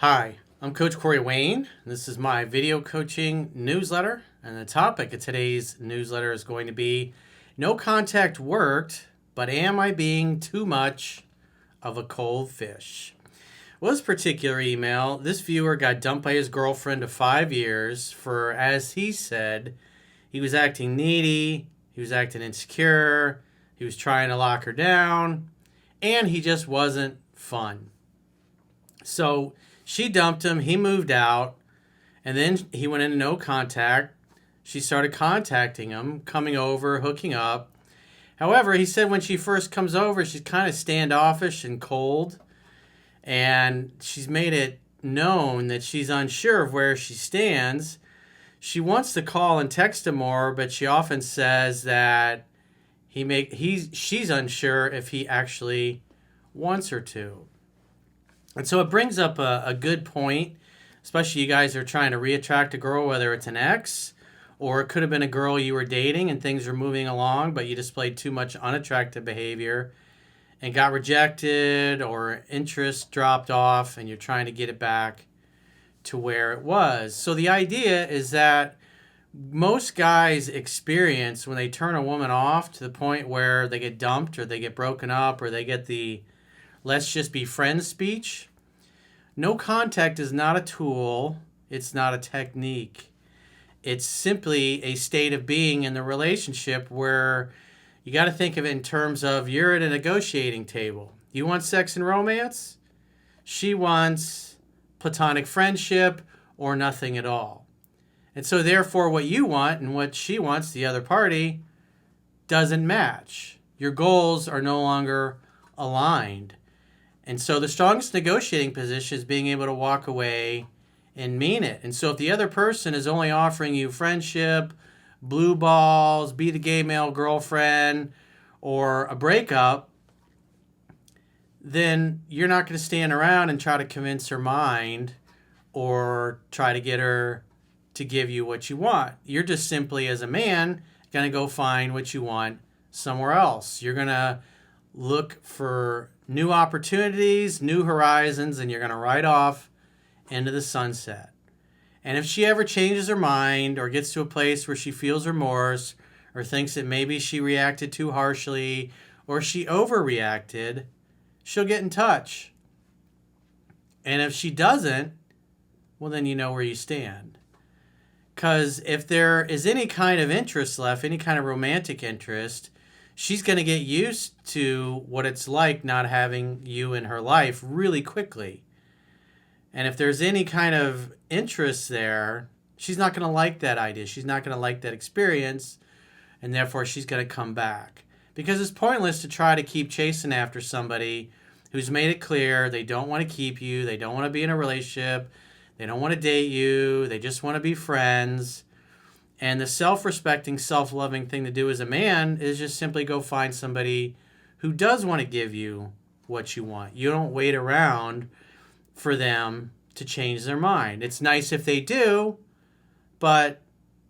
Hi, I'm Coach Corey Wayne. This is my video coaching newsletter, and the topic of today's newsletter is going to be no contact worked, but am I being too much of a cold fish? Well, this particular email, this viewer got dumped by his girlfriend of 5 years for, as he said, he was acting needy, he was acting insecure, he was trying to lock her down, and he just wasn't fun. So she dumped him, he moved out, and then he went into no contact. She started contacting him, coming over, hooking up. However, he said when she first comes over, she's kind of standoffish and cold, and she's made it known that she's unsure of where she stands. She wants to call and text him more, but she often says that she's unsure if he actually wants her to. And so it brings up a good point, especially you guys are trying to reattract a girl, whether it's an ex or it could have been a girl you were dating and things were moving along, but you displayed too much unattractive behavior and got rejected or interest dropped off and you're trying to get it back to where it was. So the idea is that most guys experience when they turn a woman off to the point where they get dumped or they get broken up or they get the let's just be friends speech. No contact is not a tool. It's not a technique. It's simply a state of being in the relationship where you got to think of it in terms of you're at a negotiating table. You want sex and romance? She wants platonic friendship or nothing at all. And so therefore what you want and what she wants, the other party, doesn't match. Your goals are no longer aligned. And so the strongest negotiating position is being able to walk away and mean it. And so if the other person is only offering you friendship, blue balls, be the gay male girlfriend, or a breakup, then you're not going to stand around and try to convince her mind or try to get her to give you what you want. You're just simply, as a man, going to go find what you want somewhere else. You're going to look for new opportunities, new horizons, and you're going to ride off into the sunset. And if she ever changes her mind or gets to a place where she feels remorse or thinks that maybe she reacted too harshly or she overreacted, she'll get in touch. And if she doesn't, well, then you know where you stand. Because if there is any kind of interest left, any kind of romantic interest, she's going to get used to what it's like not having you in her life really quickly. And if there's any kind of interest there, she's not going to like that idea. She's not going to like that experience, and therefore she's going to come back. Because it's pointless to try to keep chasing after somebody who's made it clear they don't want to keep you, they don't want to be in a relationship, they don't want to date you, they just want to be friends. And the self-respecting, self-loving thing to do as a man is just simply go find somebody who does want to give you what you want. You don't wait around for them to change their mind. It's nice if they do, but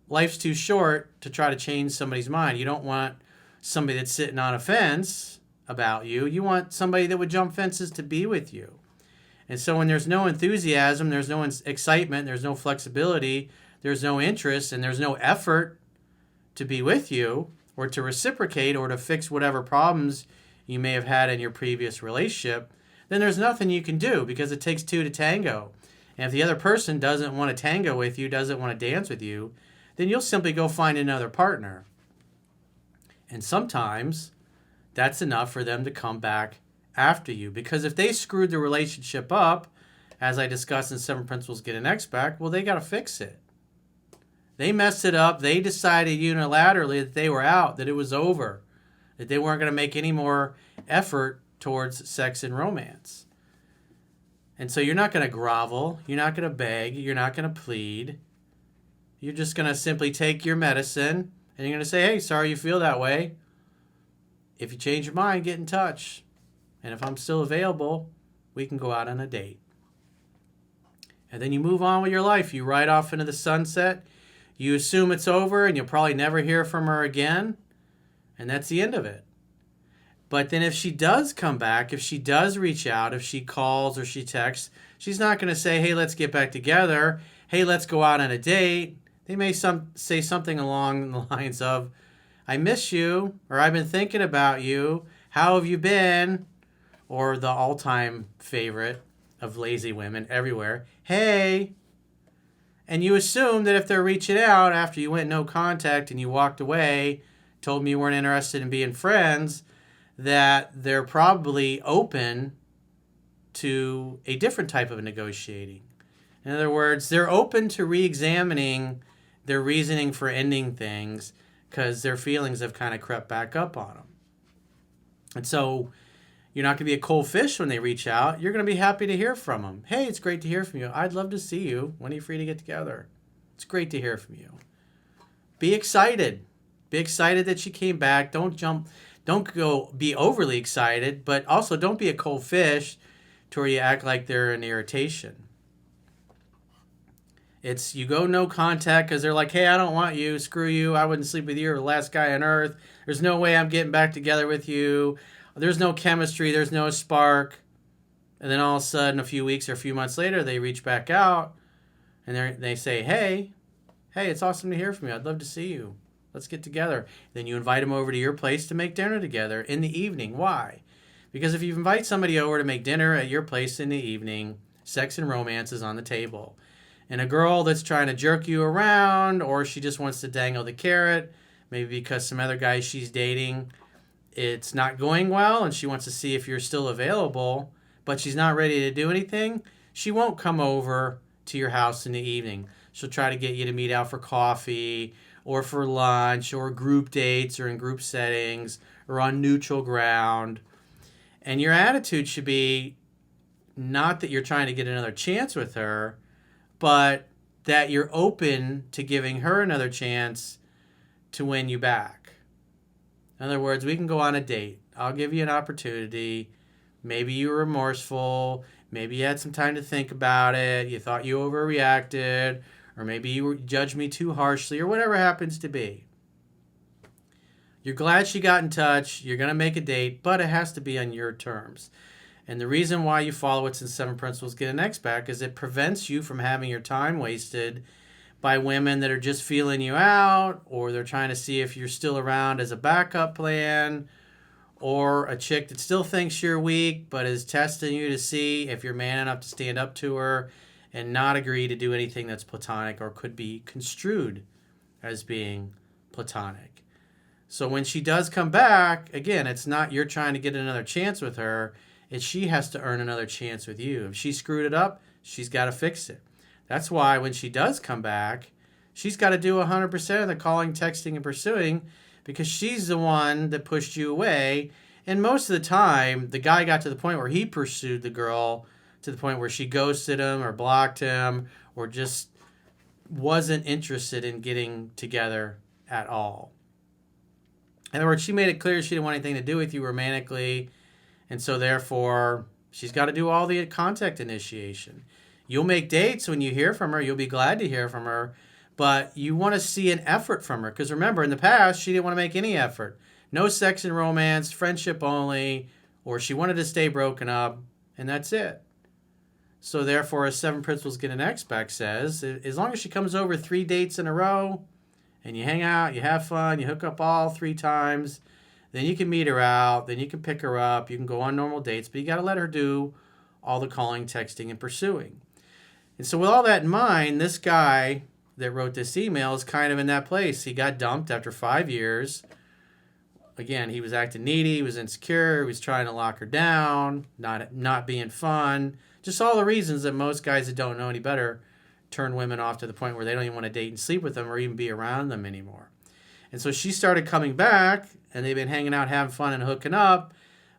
life's too short to try to change somebody's mind. You don't want somebody that's sitting on a fence about you. You want somebody that would jump fences to be with you. And so when there's no enthusiasm, there's no excitement, there's no flexibility, there's no interest, and there's no effort to be with you or to reciprocate or to fix whatever problems you may have had in your previous relationship, then there's nothing you can do because it takes two to tango. And if the other person doesn't want to tango with you, doesn't want to dance with you, then you'll simply go find another partner. And sometimes that's enough for them to come back after you. Because if they screwed the relationship up, as I discussed in 7 Principles Get an Ex Back, well, they got to fix it. They messed it up. They decided unilaterally that they were out, that it was over, that they weren't going to make any more effort towards sex and romance. And so you're not going to grovel. You're not going to beg. You're not going to plead. You're just going to simply take your medicine and you're going to say, hey, sorry you feel that way. If you change your mind, get in touch. And if I'm still available, we can go out on a date. And then you move on with your life. You ride off into the sunset. You assume it's over and you'll probably never hear from her again. And that's the end of it. But then if she does come back, if she does reach out, if she calls or she texts, she's not going to say, hey, let's get back together. Hey, let's go out on a date. They may say something along the lines of, I miss you, or I've been thinking about you. How have you been? Or the all-time favorite of lazy women everywhere, hey. And you assume that if they're reaching out after you went no contact and you walked away, told me you weren't interested in being friends, that they're probably open to a different type of negotiating. In other words, they're open to re-examining their reasoning for ending things because their feelings have kind of crept back up on them. And so you're not going to be a cold fish when they reach out. You're going to be happy to hear from them. Hey, it's great to hear from you. I'd love to see you. When are you free to get together? It's great to hear from you. Be excited. Be excited that she came back. Don't go be overly excited, but also don't be a cold fish to where you act like they're an irritation. It's you go no contact because they're like, hey, I don't want you. Screw you. I wouldn't sleep with you. You're the last guy on earth. There's no way I'm getting back together with you. There's no chemistry. There's no spark. And then all of a sudden, a few weeks or a few months later, they reach back out and they say, hey, it's awesome to hear from you. I'd love to see you. Let's get together. Then you invite them over to your place to make dinner together in the evening. Why? Because if you invite somebody over to make dinner at your place in the evening, sex and romance is on the table. And a girl that's trying to jerk you around, or she just wants to dangle the carrot, maybe because some other guy she's dating, it's not going well and she wants to see if you're still available, but she's not ready to do anything, she won't come over to your house in the evening. She'll try to get you to meet out for coffee or for lunch or group dates or in group settings or on neutral ground. And your attitude should be not that you're trying to get another chance with her, but that you're open to giving her another chance to win you back. In other words, we can go on a date. I'll give you an opportunity. Maybe you were remorseful. Maybe you had some time to think about it. You thought you overreacted. Or maybe you judged me too harshly, or whatever happens to be. You're glad she got in touch. You're going to make a date, but it has to be on your terms. And the reason why you follow what's in 7 Principles Get an Ex Back is it prevents you from having your time wasted by women that are just feeling you out, or they're trying to see if you're still around as a backup plan, or a chick that still thinks you're weak but is testing you to see if you're man enough to stand up to her and not agree to do anything that's platonic or could be construed as being platonic. So when she does come back, again, it's not you're trying to get another chance with her. It's she has to earn another chance with you. If she screwed it up, she's got to fix it. That's why when she does come back, she's got to do 100% of the calling, texting, and pursuing because she's the one that pushed you away. And most of the time, the guy got to the point where he pursued the girl to the point where she ghosted him or blocked him or just wasn't interested in getting together at all. In other words, she made it clear she didn't want anything to do with you romantically, and so therefore, she's got to do all the contact initiation. You'll make dates when you hear from her. You'll be glad to hear from her, but you want to see an effort from her. Because remember, in the past, she didn't want to make any effort. No sex and romance, friendship only, or she wanted to stay broken up, and that's it. So therefore, as 7 Principles Get an Ex Back says, as long as she comes over 3 dates in a row, and you hang out, you have fun, you hook up all 3 times, then you can meet her out, then you can pick her up, you can go on normal dates, but you got to let her do all the calling, texting, and pursuing. And so with all that in mind, this guy that wrote this email is kind of in that place. He got dumped after 5 years. Again, he was acting needy, he was insecure, he was trying to lock her down, not being fun. Just all the reasons that most guys that don't know any better turn women off to the point where they don't even want to date and sleep with them or even be around them anymore. And so she started coming back, and they've been hanging out, having fun, and hooking up.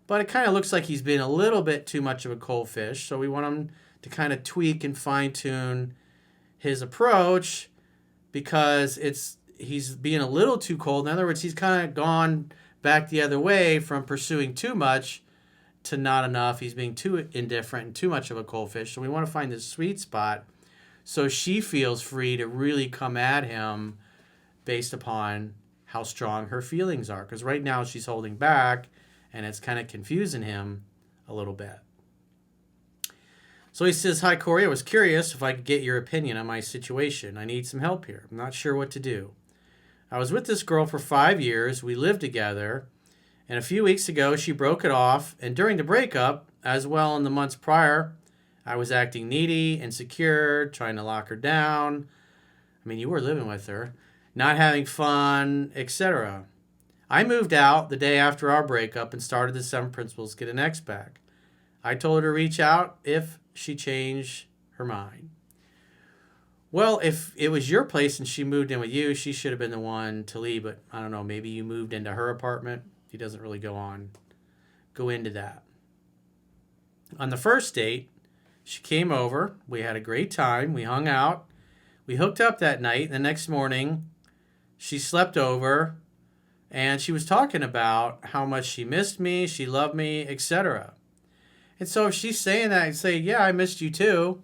But it kind of looks like he's been a little bit too much of a cold fish. So we want him to kind of tweak and fine-tune his approach because he's being a little too cold. In other words, he's kind of gone back the other way from pursuing too much to not enough. He's being too indifferent and too much of a cold fish. So we want to find this sweet spot so she feels free to really come at him based upon how strong her feelings are. Because right now she's holding back and it's kind of confusing him a little bit. So he says, "Hi, Corey. I was curious if I could get your opinion on my situation. I need some help here. I'm not sure what to do. I was with this girl for 5 years. We lived together. And a few weeks ago, she broke it off. And during the breakup, as well in the months prior, I was acting needy, insecure, trying to lock her down. I mean, you were living with her. Not having fun, etc. I moved out the day after our breakup and started the 7 Principles Get an Ex Back. I told her to reach out if she changed her mind." Well, if it was your place and she moved in with you, she should have been the one to leave. But I don't know, maybe you moved into her apartment. He doesn't really go into that. On the first date, she came over. We had a great time. We hung out. We hooked up that night. And the next morning, she slept over. And she was talking about how much she missed me, she loved me, etc. And so if she's saying that, I'd say, yeah, I missed you too.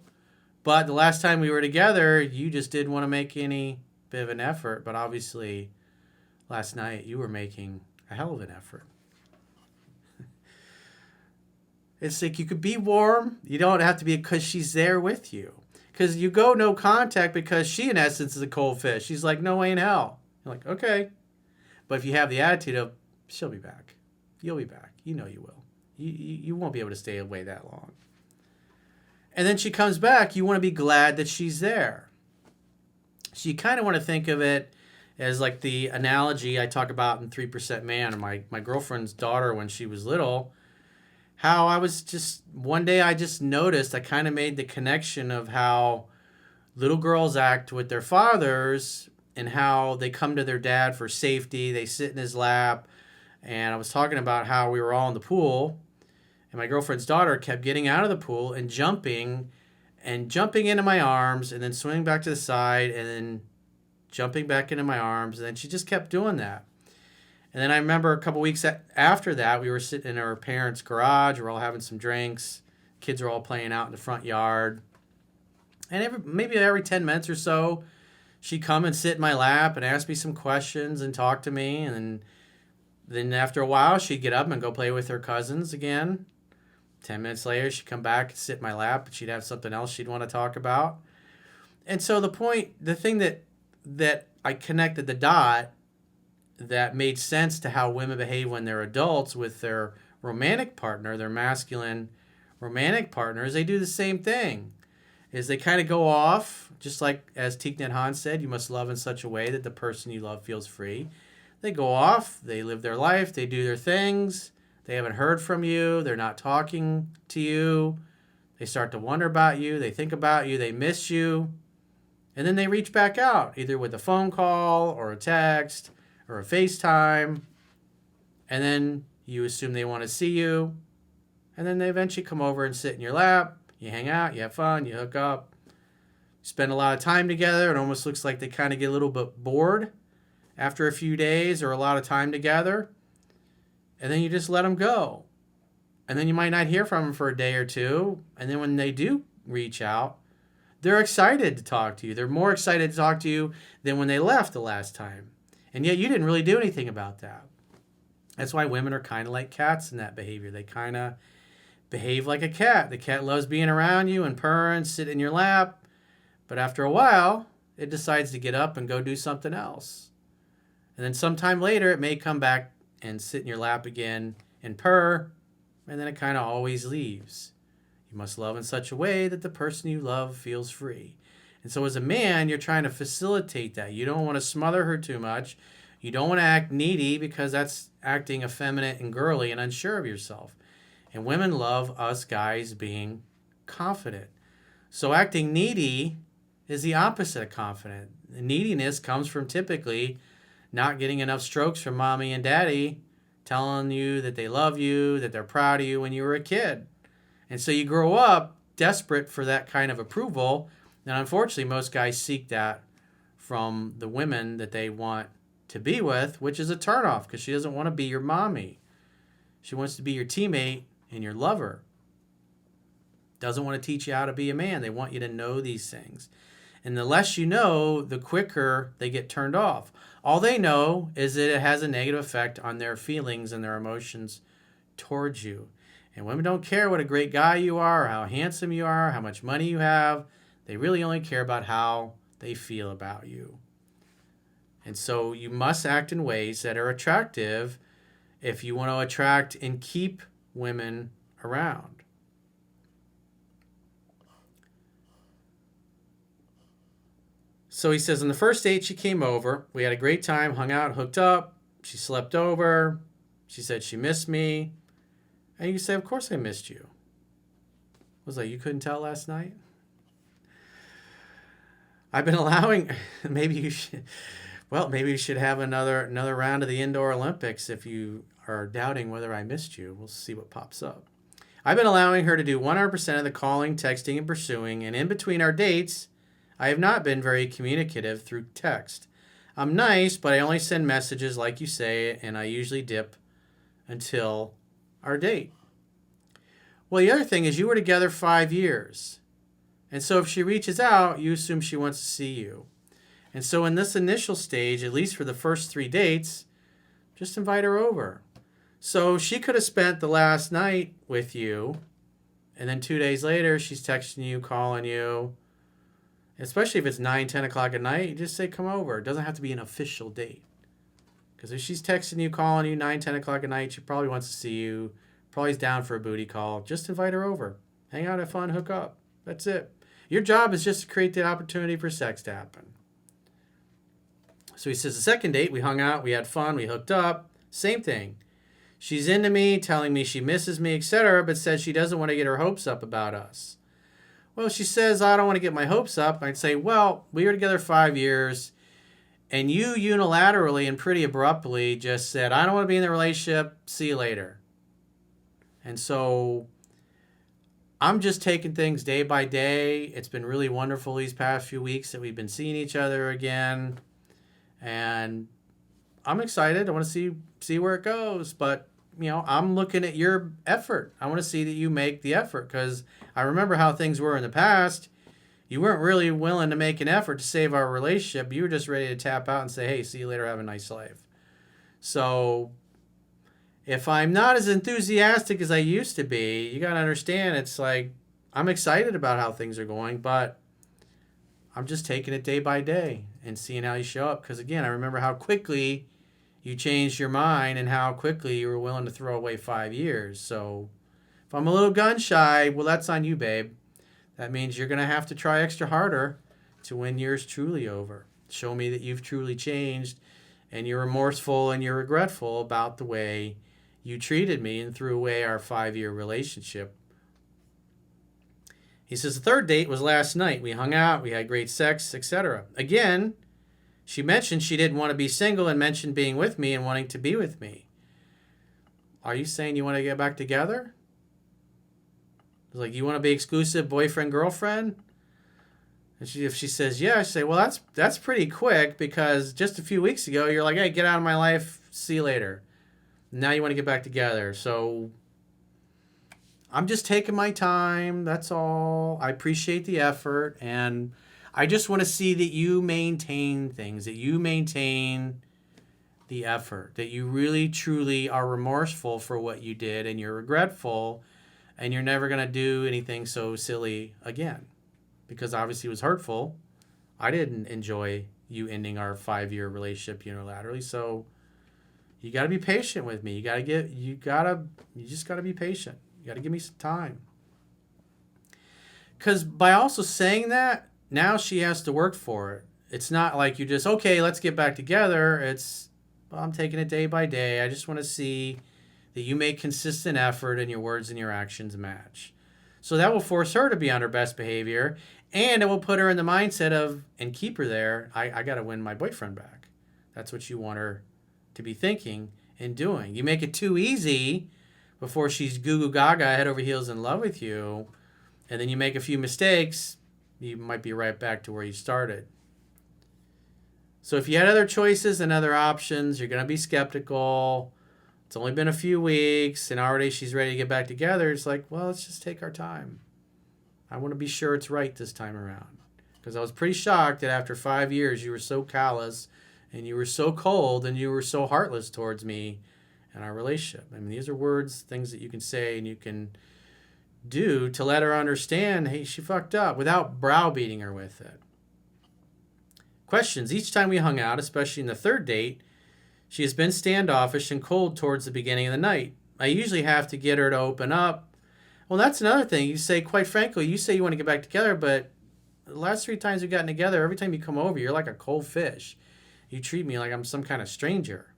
But the last time we were together, you just didn't want to make any bit of an effort. But obviously, last night, you were making a hell of an effort. It's like you could be warm. You don't have to be because she's there with you. Because you go no contact because she, in essence, is a cold fish. She's like, no way in hell. You're like, okay. But if you have the attitude of, she'll be back. You'll be back. You know you will. You won't be able to stay away that long. And then she comes back. You want to be glad that she's there. So you kind of want to think of it as like the analogy I talk about in 3% Man, or my girlfriend's daughter when she was little. How I was just, one day I just noticed, I kind of made the connection of how little girls act with their fathers and how they come to their dad for safety. They sit in his lap. And I was talking about how we were all in the pool. And my girlfriend's daughter kept getting out of the pool and jumping into my arms and then swimming back to the side and then jumping back into my arms. And then she just kept doing that. And then I remember a couple weeks after that, we were sitting in our parents' garage. We're all having some drinks. Kids are all playing out in the front yard. And maybe every 10 minutes or so, she'd come and sit in my lap and ask me some questions and talk to me. And then after a while, she'd get up and go play with her cousins again. 10 minutes later, she'd come back and sit in my lap, and she'd have something else she'd want to talk about. And so the thing that I connected the dot that made sense to how women behave when they're adults with their romantic partner, their masculine romantic partners, they do the same thing. Is they kind of go off, just like as Thich Nhat Hanh said, you must love in such a way that the person you love feels free. They go off, they live their life, they do their things, they haven't heard from you, they're not talking to you, they start to wonder about you, they think about you, they miss you, and then they reach back out, either with a phone call or a text or a FaceTime, and then you assume they want to see you, and then they eventually come over and sit in your lap, you hang out, you have fun, you hook up, spend a lot of time together. It almost looks like they kind of get a little bit bored after a few days or a lot of time together, and then you just let them go. And then you might not hear from them for a day or two, and then when they do reach out, they're excited to talk to you. They're more excited to talk to you than when they left the last time. And yet you didn't really do anything about that. That's why women are kind of like cats in that behavior. They kind of behave like a cat. The cat loves being around you and purr and sit in your lap, but after a while, it decides to get up and go do something else. And then sometime later, it may come back and sit in your lap again and purr, and then it kind of always leaves. You must love in such a way that the person you love feels free. And so as a man, you're trying to facilitate that. You don't want to smother her too much. You don't want to act needy because that's acting effeminate and girly and unsure of yourself. And women love us guys being confident. So acting needy is the opposite of confident. Neediness comes from typically not getting enough strokes from mommy and daddy telling you that they love you, that they're proud of you when you were a kid. And so you grow up desperate for that kind of approval. And unfortunately, most guys seek that from the women that they want to be with, which is a turnoff because she doesn't want to be your mommy. She wants to be your teammate and your lover. Doesn't want to teach you how to be a man. They want you to know these things. And the less you know, the quicker they get turned off. All they know is that it has a negative effect on their feelings and their emotions towards you. And women don't care what a great guy you are, or how handsome you are, how much money you have. They really only care about how they feel about you. And so you must act in ways that are attractive if you want to attract and keep women around. So he says, on the first date she came over. We had a great time, hung out, hooked up. She slept over. She said she missed me. And you say, of course I missed you. I was like, you couldn't tell last night? I've been allowing, maybe you should have another round of the Indoor Olympics if you are doubting whether I missed you. We'll see what pops up. I've been allowing her to do 100% of the calling, texting, and pursuing, and in between our dates, I have not been very communicative through text. I'm nice, but I only send messages like you say, and I usually dip until our date. Well, the other thing is you were together 5 years. And so if she reaches out, you assume she wants to see you. And so in this initial stage, at least for the first 3 dates, just invite her over. So she could have spent the last night with you, and then 2 days later, she's texting you, calling you. Especially if it's 9, 10 o'clock at night, you just say, come over. It doesn't have to be an official date. Because if she's texting you, calling you 9, 10 o'clock at night, she probably wants to see you, probably is down for a booty call. Just invite her over. Hang out, have fun, hook up. That's it. Your job is just to create the opportunity for sex to happen. So he says, the second date, we hung out, we had fun, we hooked up. Same thing. She's into me, telling me she misses me, etc., but says she doesn't want to get her hopes up about us. Well, she says, I don't want to get my hopes up. I'd say, well, we were together 5 years, and you unilaterally and pretty abruptly just said, I don't want to be in the relationship. See you later. And so I'm just taking things day by day. It's been really wonderful these past few weeks that we've been seeing each other again. And I'm excited. I want to see where it goes. But, I'm looking at your effort. I want to see that you make the effort, because I remember how things were in the past. You weren't really willing to make an effort to save our relationship. You were just ready to tap out and say, hey, see you later, have a nice life. So if I'm not as enthusiastic as I used to be, you got to understand, it's like I'm excited about how things are going, but I'm just taking it day by day and seeing how you show up. Because, again, I remember how quickly you changed your mind and how quickly you were willing to throw away 5 years. So if I'm a little gun shy, well, that's on you, babe. That means you're going to have to try extra harder to win yours truly over. Show me that you've truly changed and you're remorseful and you're regretful about the way you treated me and threw away our 5-year relationship. He says the third date was last night. We hung out, we had great sex, etc. Again, she mentioned she didn't want to be single and mentioned being with me and wanting to be with me. Are you saying you want to get back together? It's like, you want to be exclusive boyfriend, girlfriend? And if she says yeah, I say, well, that's pretty quick, because just a few weeks ago, you're like, hey, get out of my life, see you later. Now you want to get back together. So I'm just taking my time, that's all. I appreciate the effort, and I just want to see that you maintain things, that you maintain the effort, that you really, truly are remorseful for what you did, and you're regretful, and you're never going to do anything so silly again. Because obviously it was hurtful. I didn't enjoy you ending our 5-year relationship unilaterally, so you got to be patient with me. You just got to be patient. You got to give me some time. Because by also saying that, now she has to work for it. It's not like you just, okay, let's get back together. It's, well, I'm taking it day by day. I just want to see that you make consistent effort and your words and your actions match. So that will force her to be on her best behavior, and it will put her in the mindset of, and keep her there, I got to win my boyfriend back. That's what you want her to be thinking and doing. You make it too easy before she's goo-goo gaga, head over heels in love with you, and then you make a few mistakes, you might be right back to where you started. So if you had other choices and other options, you're going to be skeptical. It's only been a few weeks, and already she's ready to get back together. It's like, well, let's just take our time. I want to be sure it's right this time around. Because I was pretty shocked that after 5 years, you were so callous, and you were so cold, and you were so heartless towards me. in our relationship. I mean, these are words, things that you can say and you can do to let her understand, hey, she fucked up, without browbeating her with it. Questions. Each time we hung out, especially in the third date, she has been standoffish and cold towards the beginning of the night. I usually have to get her to open up. Well, that's another thing. You say, quite frankly, you say you want to get back together, but the last 3 times we've gotten together, every time you come over, you're like a cold fish. You treat me like I'm some kind of stranger.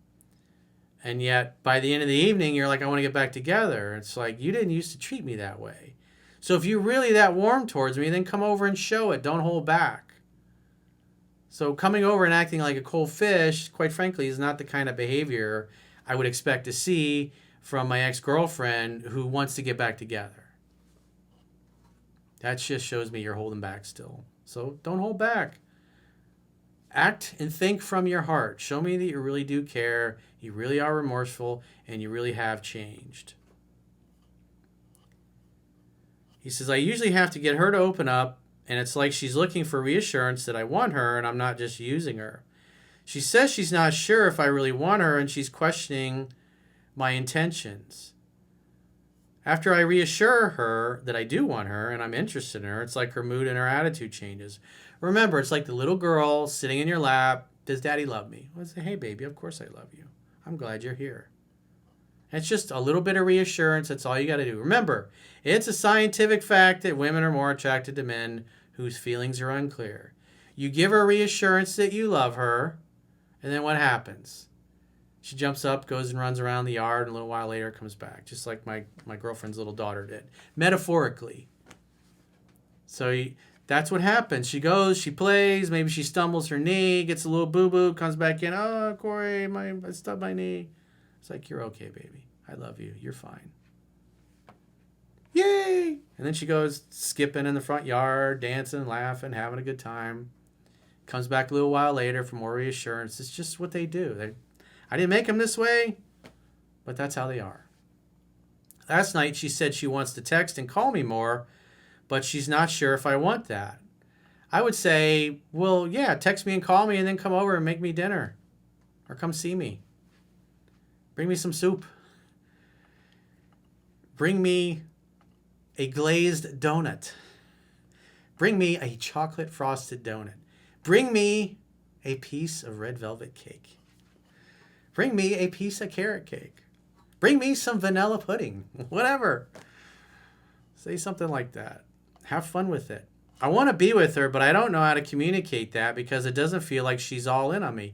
And yet, by the end of the evening, you're like, I want to get back together. It's like, you didn't used to treat me that way. So if you're really that warm towards me, then come over and show it. Don't hold back. So coming over and acting like a cold fish, quite frankly, is not the kind of behavior I would expect to see from my ex-girlfriend who wants to get back together. That just shows me you're holding back still. So don't hold back. Act and think from your heart. Show me that you really do care, you really are remorseful, and you really have changed. He says, I usually have to get her to open up, and it's like she's looking for reassurance that I want her and I'm not just using her. She says she's not sure if I really want her and she's questioning my intentions. After I reassure her that I do want her and I'm interested in her, it's like her mood and her attitude changes. Remember, it's like the little girl sitting in your lap. Does daddy love me? I say, hey, baby, of course I love you. I'm glad you're here. It's just a little bit of reassurance. That's all you got to do. Remember, it's a scientific fact that women are more attracted to men whose feelings are unclear. You give her reassurance that you love her, and then what happens? She jumps up, goes and runs around the yard, and a little while later comes back, just like my girlfriend's little daughter did, metaphorically. So that's what happens. She goes, she plays, maybe she stumbles her knee, gets a little boo-boo, comes back in, oh, Corey, I stubbed my knee. It's like, you're okay, baby. I love you. You're fine. Yay! And then she goes skipping in the front yard, dancing, laughing, having a good time. Comes back a little while later for more reassurance. It's just what they do. I didn't make them this way, but that's how they are. Last night, she said she wants to text and call me more, but she's not sure if I want that. I would say, well, yeah, text me and call me and then come over and make me dinner. Or come see me. Bring me some soup. Bring me a glazed donut. Bring me a chocolate frosted donut. Bring me a piece of red velvet cake. Bring me a piece of carrot cake. Bring me some vanilla pudding. Whatever. Say something like that. Have fun with it. I want to be with her, but I don't know how to communicate that because it doesn't feel like she's all in on me.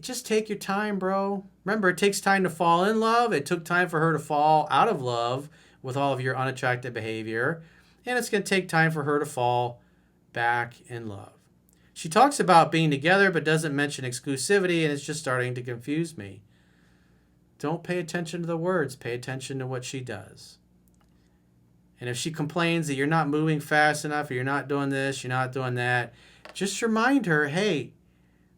Just take your time, bro. Remember, it takes time to fall in love. It took time for her to fall out of love with all of your unattractive behavior. And it's going to take time for her to fall back in love. She talks about being together but doesn't mention exclusivity, and it's just starting to confuse me. Don't pay attention to the words. Pay attention to what she does. And if she complains that you're not moving fast enough, or you're not doing this, you're not doing that, just remind her, hey,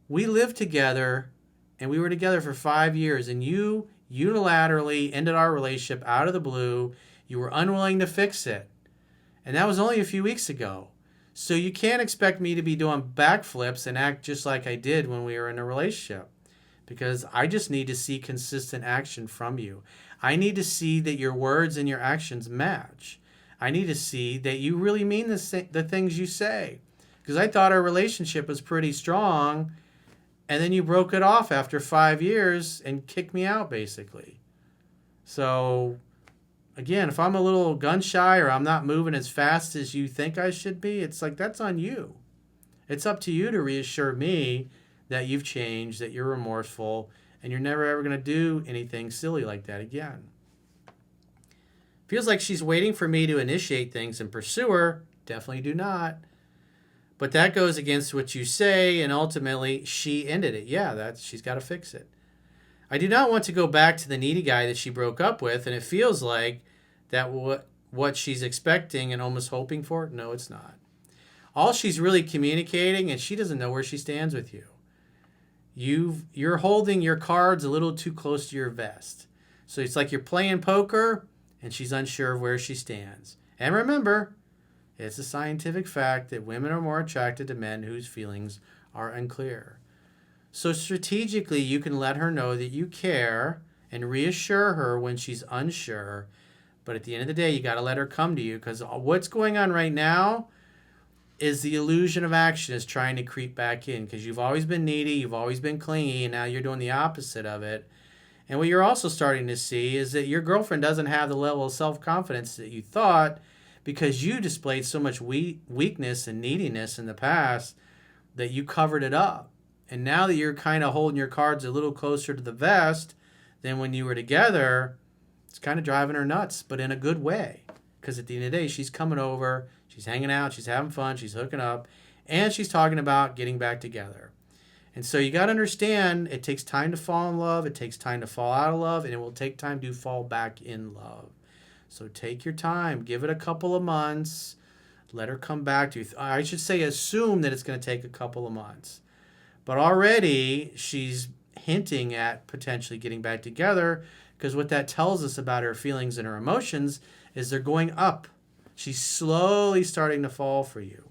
we lived together and we were together for 5 years and you unilaterally ended our relationship out of the blue. You were unwilling to fix it. And that was only a few weeks ago. So you can't expect me to be doing backflips and act just like I did when we were in a relationship. Because I just need to see consistent action from you. I need to see that your words and your actions match. I need to see that you really mean the things you say. Because I thought our relationship was pretty strong, and then you broke it off after 5 years and kicked me out, basically. So, again, if I'm a little gun shy or I'm not moving as fast as you think I should be, it's like, that's on you. It's up to you to reassure me that you've changed, that you're remorseful, and you're never ever going to do anything silly like that again. Feels like she's waiting for me to initiate things and pursue her. Definitely do not. But that goes against what you say, and ultimately she ended it. Yeah, she's got to fix it. I do not want to go back to the needy guy that she broke up with, and it feels like that what she's expecting and almost hoping for. No, it's not. All she's really communicating, and she doesn't know where she stands with you. You're holding your cards a little too close to your vest. So it's like you're playing poker, and she's unsure of where she stands. And remember, it's a scientific fact that women are more attracted to men whose feelings are unclear. So strategically, you can let her know that you care and reassure her when she's unsure. But at the end of the day, you got to let her come to you, because what's going on right now is the illusion of action is trying to creep back in, because you've always been needy, you've always been clingy, and now you're doing the opposite of it. And what you're also starting to see is that your girlfriend doesn't have the level of self-confidence that you thought, because you displayed so much weakness and neediness in the past that you covered it up. And now that you're kind of holding your cards a little closer to the vest than when you were together, it's kind of driving her nuts, but in a good way. Because at the end of the day, she's coming over, she's hanging out, she's having fun, she's hooking up, and she's talking about getting back together. And so you got to understand, it takes time to fall in love, it takes time to fall out of love, and it will take time to fall back in love. So take your time, give it a couple of months, let her come back to you. I should say assume that it's going to take a couple of months. But already she's hinting at potentially getting back together, because what that tells us about her feelings and her emotions is they're going up. She's slowly starting to fall for you.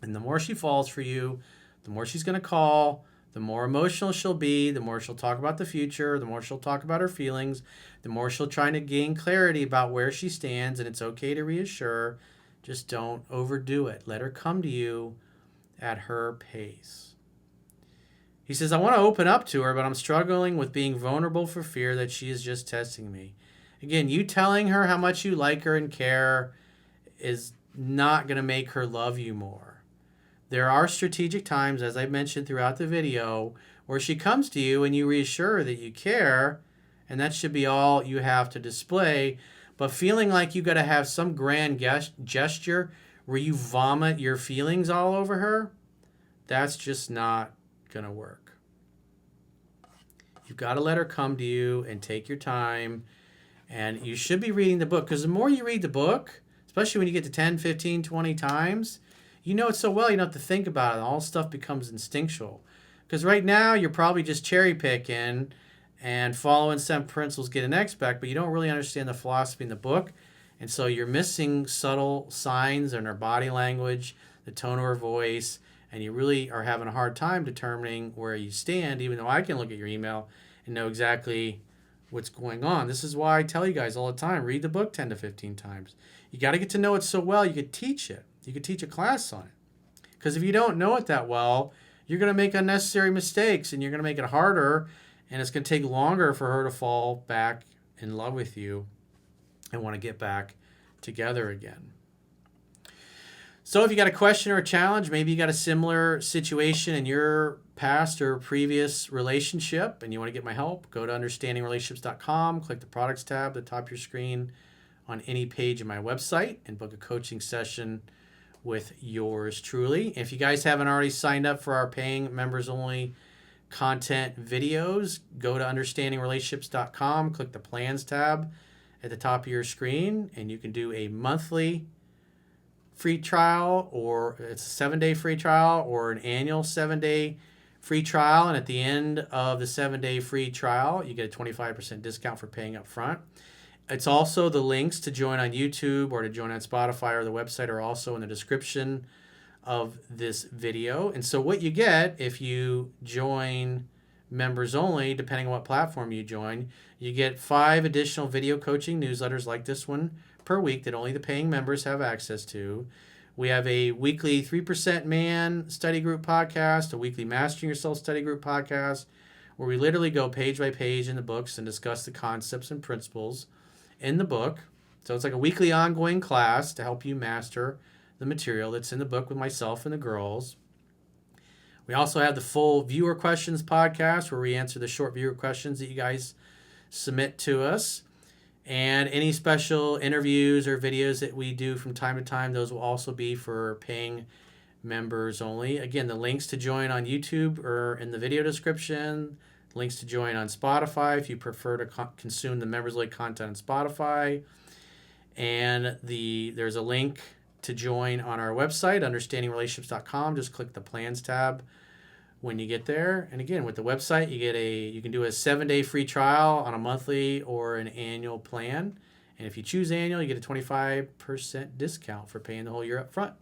And the more she falls for you, the more she's going to call, the more emotional she'll be, the more she'll talk about the future, the more she'll talk about her feelings, the more she'll try to gain clarity about where she stands, and it's okay to reassure. Just don't overdo it. Let her come to you at her pace. He says, I want to open up to her, but I'm struggling with being vulnerable for fear that she is just testing me. Again, you telling her how much you like her and care is not going to make her love you more. There are strategic times, as I mentioned throughout the video, where she comes to you and you reassure her that you care, and that should be all you have to display. But feeling like you got to have some grand gesture where you vomit your feelings all over her, that's just not going to work. You've got to let her come to you and take your time. And you should be reading the book, because the more you read the book, especially when you get to 10, 15, 20 times, you know it so well you don't have to think about it. All stuff becomes instinctual. Because right now you're probably just cherry picking and following some principles, get an expect, but you don't really understand the philosophy in the book. And so you're missing subtle signs in her body language, the tone of her voice, and you really are having a hard time determining where you stand, even though I can look at your email and know exactly what's going on. This is why I tell you guys all the time, read the book 10 to 15 times. You got to get to know it so well you could teach it. You could teach a class on it. Because if you don't know it that well, you're going to make unnecessary mistakes, and you're going to make it harder, and it's going to take longer for her to fall back in love with you and want to get back together again. So if you got a question or a challenge, maybe you got a similar situation in your past or previous relationship and you want to get my help, go to understandingrelationships.com, click the products tab at the top of your screen on any page of my website, and book a coaching session with yours truly. If you guys haven't already signed up for our paying members only content videos, go to understandingrelationships.com, click the plans tab at the top of your screen, and you can do a monthly free trial, or it's a 7-day free trial, or an annual 7-day free trial. And at the end of the 7-day free trial, you get a 25% discount for paying up front. It's also the links to join on YouTube or to join on Spotify or the website are also in the description of this video. And so what you get if you join members only, depending on what platform you join, you get 5 additional video coaching newsletters like this one per week that only the paying members have access to. We have a weekly 3% Man study group podcast, a weekly Mastering Yourself study group podcast, where we literally go page by page in the books and discuss the concepts and principles in the book. So it's like a weekly ongoing class to help you master the material that's in the book with myself and the girls. We also have the full viewer questions podcast, where we answer the short viewer questions that you guys submit to us. And any special interviews or videos that we do from time to time, those will also be for paying members only. Again, the links to join on YouTube are in the video description. Links to join on Spotify if you prefer to consume the members-only content on Spotify. And there's a link to join on our website, understandingrelationships.com. Just click the plans tab when you get there. And again, with the website, you can do a 7-day free trial on a monthly or an annual plan. And if you choose annual, you get a 25% discount for paying the whole year up front.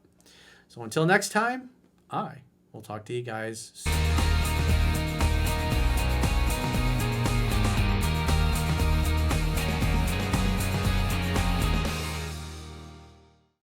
So until next time, I will talk to you guys soon.